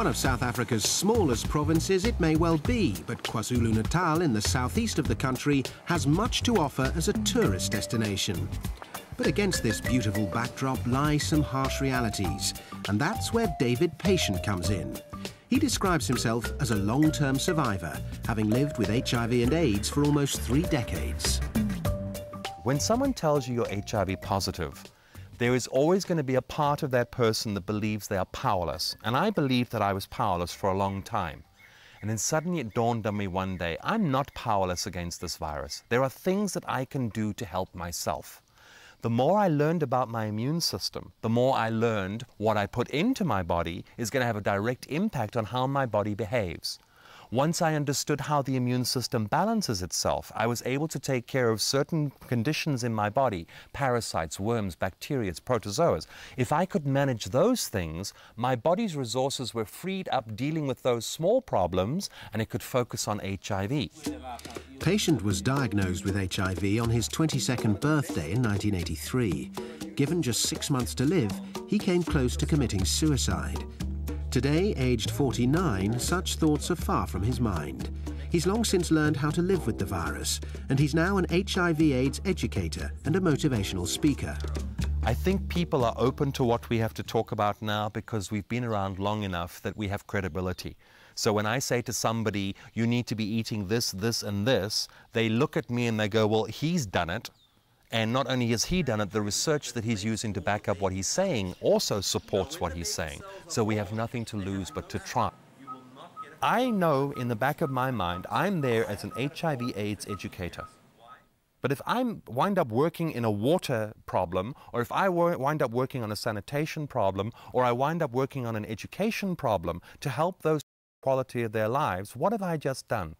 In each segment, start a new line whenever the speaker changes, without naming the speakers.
One of South Africa's smallest provinces it may well be, but KwaZulu-Natal in the southeast of the country has much to offer as a tourist destination. But against this beautiful backdrop lie some harsh realities, and that's where David Patient comes in. He describes himself as a long-term survivor, having lived with HIV and AIDS for almost 3 decades.
When someone tells you you're HIV positive, there is always going to be a part of that person that believes they are powerless. And I believed that I was powerless for a long time. And then suddenly it dawned on me one day, I'm not powerless against this virus. There are things that I can do to help myself. The more I learned about my immune system, the more I learned what I put into my body is going to have a direct impact on how my body behaves. Once I understood how the immune system balances itself, I was able to take care of certain conditions in my body, parasites, worms, bacteria, protozoas. If I could manage those things, my body's resources were freed up dealing with those small problems, and it could focus on HIV.
Patient was diagnosed with HIV on his 22nd birthday in 1983. Given just 6 months to live, he came close to committing suicide. Today, aged 49, such thoughts are far from his mind. He's long since learned how to live with the virus, and he's now an HIV/AIDS educator and a motivational speaker.
I think people are open to what we have to talk about now because we've been around long enough that we have credibility. So when I say to somebody, you need to be eating this, this, and this, they look at me and they go, well, he's done it. And not only has he done it, the research that he's using to back up what he's saying also supports what he's saying. So we have nothing to lose but to try. I know in the back of my mind, I'm there as an HIV/AIDS educator. But if I wind up working in a water problem, or if I wind up working on a sanitation problem, or I wind up working on an education problem to help those quality of their lives, what have I just done?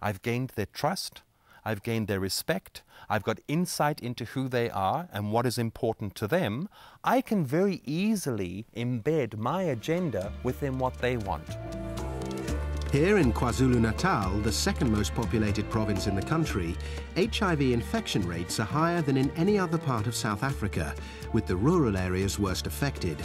I've gained their trust. I've gained their respect, I've got insight into who they are and what is important to them. I can very easily embed my agenda within what they want.
Here in KwaZulu-Natal, the second most populated province in the country, HIV infection rates are higher than in any other part of South Africa, with the rural areas worst affected.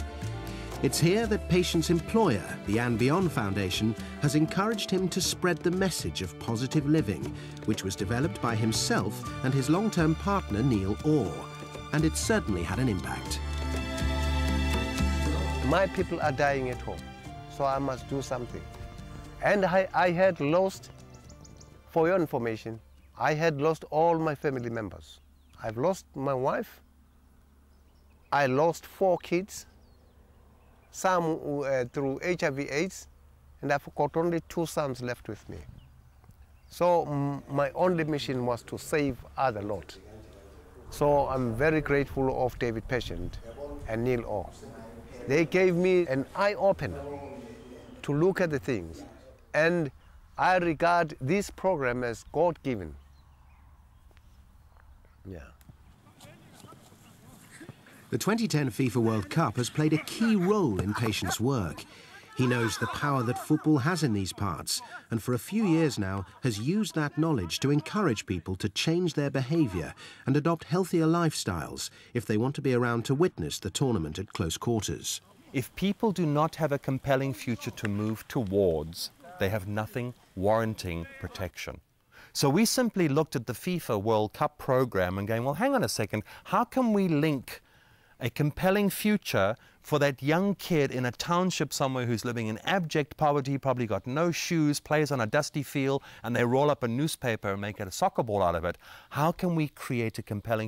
It's here that Patient's employer, the And Beyond Foundation, has encouraged him to spread the message of positive living, which was developed by himself and his long-term partner, Neil Orr. And it certainly had an impact.
My people are dying at home, so I must do something. And I had lost, for your information, I had lost all my family members. I've lost my wife, I lost 4 kids, some through HIV/AIDS, and I've got only 2 sons left with me. So my only mission was to save other lot. So I'm very grateful of David Patient and Neil Orr. They gave me an eye-opener to look at the things, and I regard this program as God-given. Yeah.
The 2010 FIFA World Cup has played a key role in Patient's work. He knows the power that football has in these parts, and for a few years now has used that knowledge to encourage people to change their behaviour and adopt healthier lifestyles if they want to be around to witness the tournament at close quarters.
If people do not have a compelling future to move towards, they have nothing warranting protection. So we simply looked at the FIFA World Cup program and going, well, hang on a second, how can we link a compelling future for that young kid in a township somewhere who's living in abject poverty, probably got no shoes, plays on a dusty field, and they roll up a newspaper and make a soccer ball out of it. How can we create a compelling